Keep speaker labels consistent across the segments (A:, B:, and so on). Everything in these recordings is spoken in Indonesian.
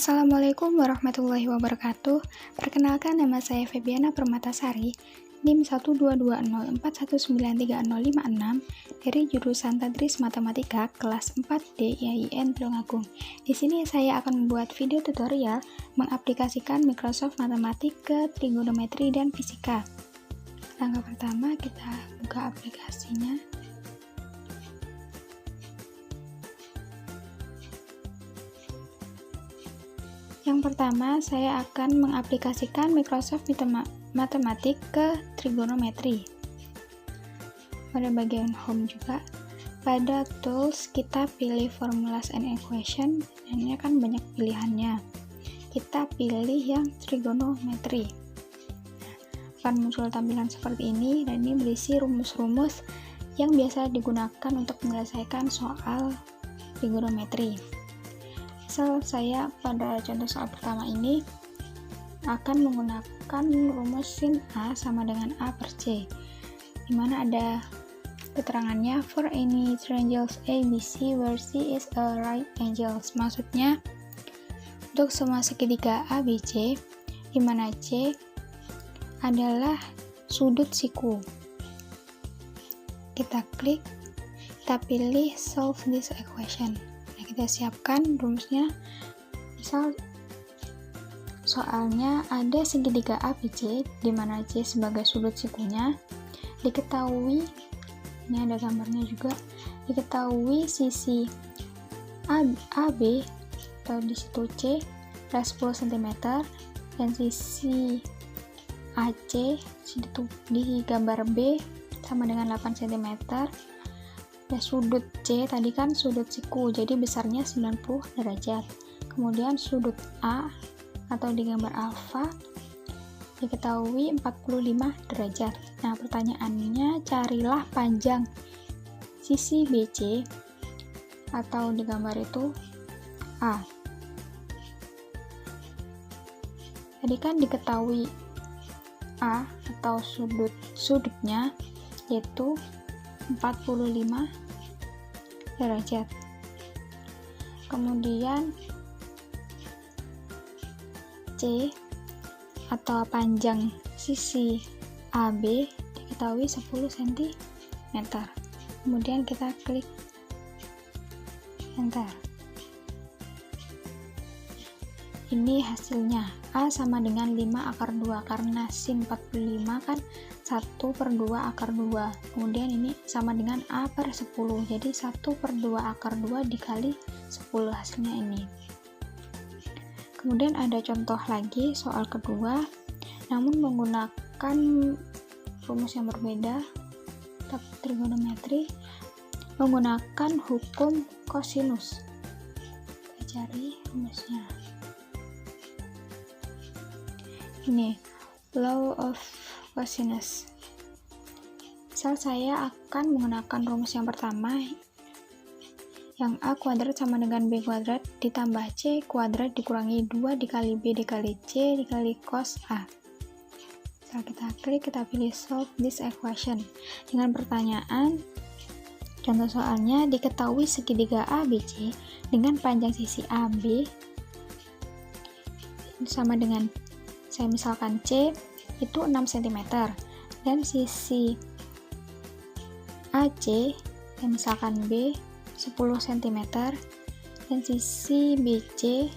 A: Assalamualaikum warahmatullahi wabarakatuh. Perkenalkan, nama saya Febiana Permatasari, NIM 12041930056 dari jurusan Tadris Matematika kelas 4D IAIN Tulungagung. Di sini saya akan membuat video tutorial mengaplikasikan Microsoft Matematik ke trigonometri dan fisika. Langkah pertama, kita buka aplikasinya. Yang pertama, saya akan mengaplikasikan Microsoft Matematik ke trigonometri. Pada bagian home juga, pada tools kita pilih formulas and equation, dan ini kan banyak pilihannya. Kita pilih yang trigonometri. Akan muncul tampilan seperti ini, dan ini berisi rumus-rumus yang biasa digunakan untuk menyelesaikan soal trigonometri. Misal saya pada contoh soal pertama ini akan menggunakan rumus sin A sama dengan A per C, dimana ada keterangannya for any triangles ABC where C is a right angle. Maksudnya untuk semua segitiga ABC di mana C adalah sudut siku. Kita klik, kita pilih solve this equation. Kita siapkan rumusnya. Misal soalnya ada segitiga ABC di mana C sebagai sudut sikunya, diketahui, ini ada gambarnya juga, diketahui sisi AB atau di situ C adalah 10 cm dan sisi AC di gambar B sama dengan 8 cm. Ya, sudut C tadi kan sudut siku, jadi besarnya 90 derajat. Kemudian sudut A atau di gambar alfa diketahui 45 derajat. Nah, pertanyaannya carilah panjang sisi BC atau di gambar itu A. Tadi kan diketahui A atau sudutnya yaitu 45 derajat. Kemudian C atau panjang sisi AB diketahui 10 cm. Kemudian kita klik enter. Ini hasilnya A sama dengan 5 akar 2, karena sin 45 kan 1/2 akar 2. Kemudian ini sama dengan A per 10, jadi 1/2 akar 2 dikali 10, hasilnya ini. Kemudian ada contoh lagi soal kedua, namun menggunakan rumus yang berbeda, trigonometri, menggunakan hukum kosinus. Kita cari rumusnya. Ini law of cosinus. Misal saya akan menggunakan rumus yang pertama, yang A kuadrat sama dengan B kuadrat ditambah C kuadrat dikurangi 2 dikali B dikali C dikali cos A. Misal kita klik, kita pilih solve this equation. Dengan pertanyaan, contoh soalnya diketahui segitiga ABC dengan panjang sisi AB sama dengan, saya misalkan C itu 6 cm dan sisi AC saya misalkan B 10 cm dan sisi BC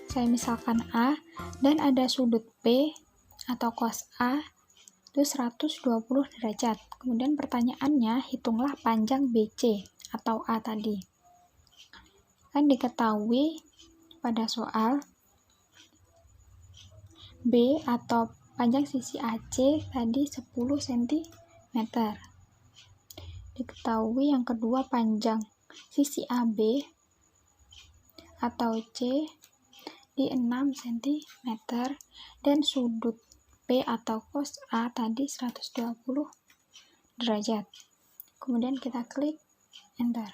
A: saya misalkan A dan ada sudut P atau cos A itu 120 derajat. Kemudian pertanyaannya, hitunglah panjang BC atau A tadi. Kan diketahui pada soal B atau panjang sisi AC tadi 10 cm. Diketahui yang kedua panjang sisi AB atau C di 6 cm dan sudut P atau cos A tadi 120 derajat. Kemudian kita klik enter.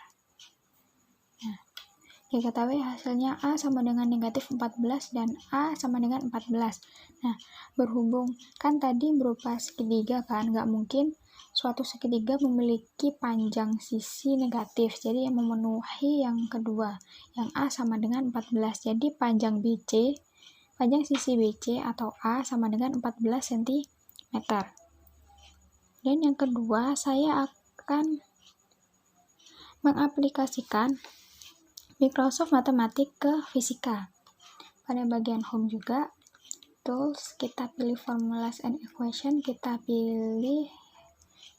A: Nah, Diketahui hasilnya A sama dengan negatif 14 dan A sama dengan 14. Nah, berhubung kan tadi berupa segitiga kan, nggak mungkin suatu segitiga memiliki panjang sisi negatif. Jadi yang memenuhi yang kedua, yang A sama dengan 14. Jadi panjang sisi BC atau A sama dengan 14 cm. Dan yang kedua, saya akan mengaplikasikan Microsoft Matematik ke fisika. Pada bagian home juga, tools, kita pilih formulas and equation, kita pilih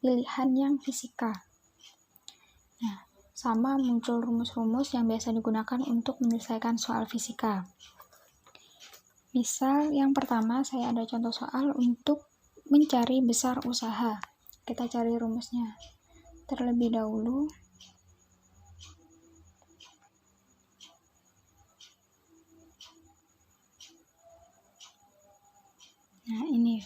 A: pilihan yang fisika. Nah, sama muncul rumus-rumus yang biasa digunakan untuk menyelesaikan soal fisika. Misal yang pertama, saya ada contoh soal untuk mencari besar usaha. Kita cari rumusnya. Terlebih dahulu, nah ini,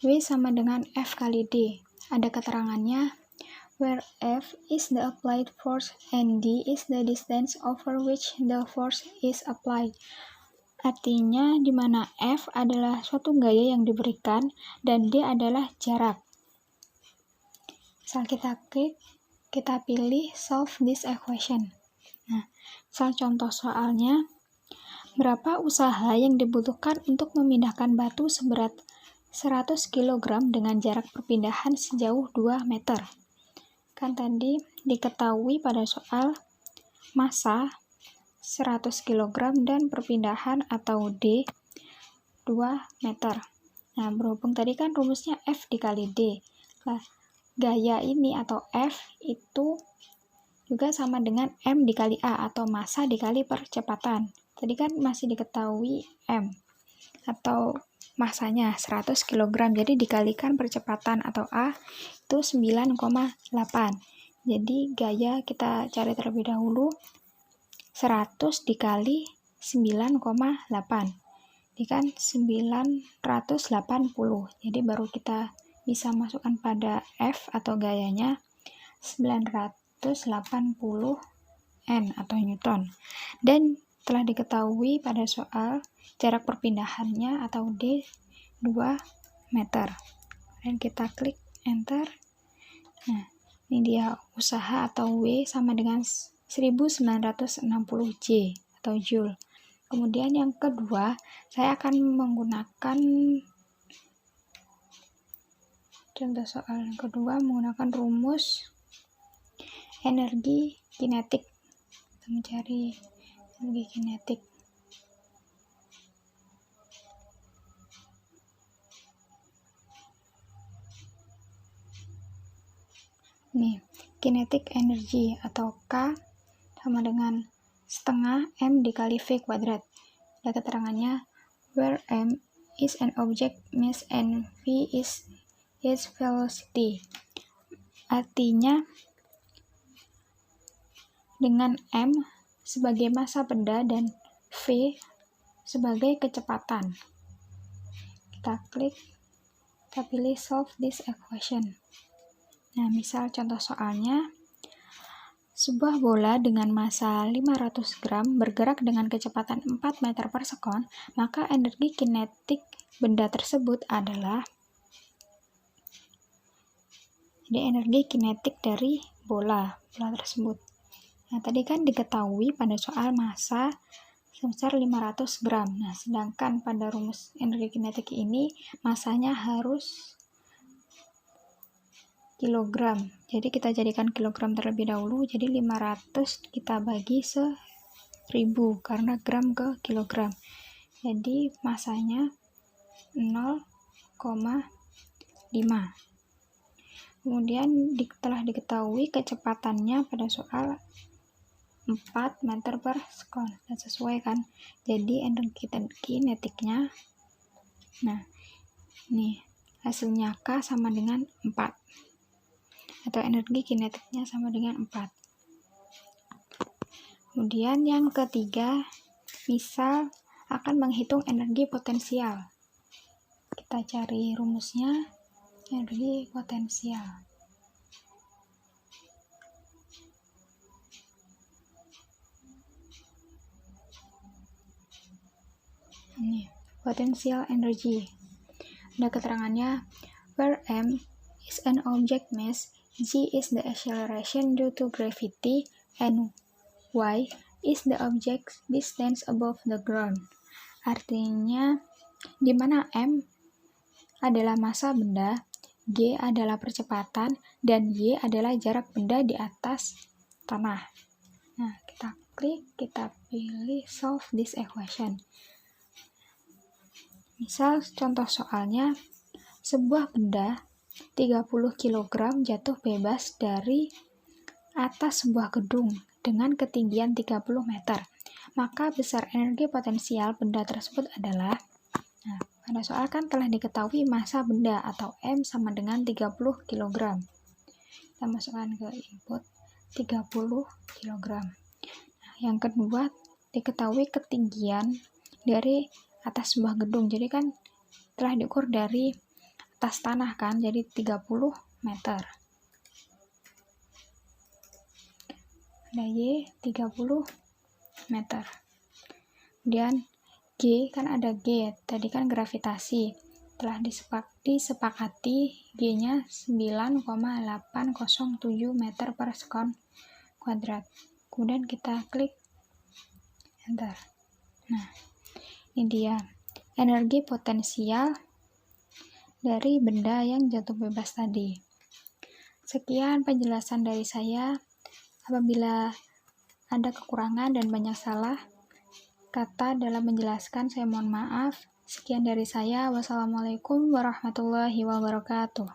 A: W sama dengan F kali D. Ada keterangannya, where F is the applied force and D is the distance over which the force is applied. Artinya, di mana F adalah suatu gaya yang diberikan dan D adalah jarak. Misal kita klik, kita pilih solve this equation. Nah, misal contoh soalnya, berapa usaha yang dibutuhkan untuk memindahkan batu seberat 100 kg dengan jarak perpindahan sejauh 2 meter? Kan tadi diketahui pada soal massa 100 kg dan perpindahan atau D 2 meter. Nah, berhubung tadi kan rumusnya F dikali D. Nah, gaya ini atau F itu juga sama dengan M dikali A atau massa dikali percepatan. Tadi kan masih diketahui M atau massanya 100 kg, jadi dikalikan percepatan atau A itu 9,8. Jadi gaya kita cari terlebih dahulu, 100 dikali 9,8 ini kan 980. Jadi baru kita bisa masukkan pada F atau gayanya 980 N atau Newton. Dan telah diketahui pada soal jarak perpindahannya atau D 2 meter. Dan kita klik enter. Nah, ini dia usaha atau W sama dengan 1960 J atau Joule. Kemudian yang kedua, saya akan menggunakan contoh soal yang kedua menggunakan rumus energi kinetik. Kita mencari energi kinetik. Nih, kinetic energy atau K sama dengan setengah M dikali V kuadrat. Ada keterangannya, where M is an object mass and V is its velocity. Artinya, dengan M sebagai massa benda dan V sebagai kecepatan. Kita klik, kita pilih solve this equation. Nah, misal contoh soalnya, sebuah bola dengan massa 500 gram bergerak dengan kecepatan 4 meter per sekon, maka energi kinetik benda tersebut adalah, jadi energi kinetik dari bola tersebut. Nah, tadi kan diketahui pada soal massa sebesar 500 gram. Nah, sedangkan pada rumus energi kinetik ini massanya harus kilogram. Jadi kita jadikan kilogram terlebih dahulu. Jadi 500 kita bagi 1000 karena gram ke kilogram. Jadi massanya 0,5. Kemudian telah diketahui kecepatannya pada soal 4 meter per sekon. Dan sesuai kan? Jadi energi kinetiknya, nah nih hasilnya K sama dengan 4. Atau energi kinetiknya sama dengan 4. Kemudian yang ketiga, misal akan menghitung energi potensial. Kita cari rumusnya, energi potensial. Ini, potential energy. Ada keterangannya, where m is an object mass, g is the acceleration due to gravity, and y is the object's distance above the ground. Artinya, di mana m adalah massa benda, g adalah percepatan, dan y adalah jarak benda di atas tanah. Nah, kita klik, kita pilih solve this equation. Misal contoh soalnya, sebuah benda 30 kg jatuh bebas dari atas sebuah gedung dengan ketinggian 30 meter. Maka besar energi potensial benda tersebut adalah, nah, pada soal kan telah diketahui massa benda atau M sama dengan 30 kg. Kita masukkan ke input 30 kg. Nah, yang kedua, diketahui ketinggian dari atas sebuah gedung. Jadi kan telah diukur dari atas tanah kan, jadi 30 meter. Ada Y 30 meter. Kemudian G, kan ada G, tadi kan gravitasi. Telah disepakati G-nya 9,807 meter per sekon kuadrat. Kemudian kita klik enter. Nah, ini dia energi potensial dari benda yang jatuh bebas tadi. Sekian penjelasan dari saya. Apabila ada kekurangan dan banyak salah kata dalam menjelaskan, saya mohon maaf. Sekian dari saya. Wassalamualaikum warahmatullahi wabarakatuh.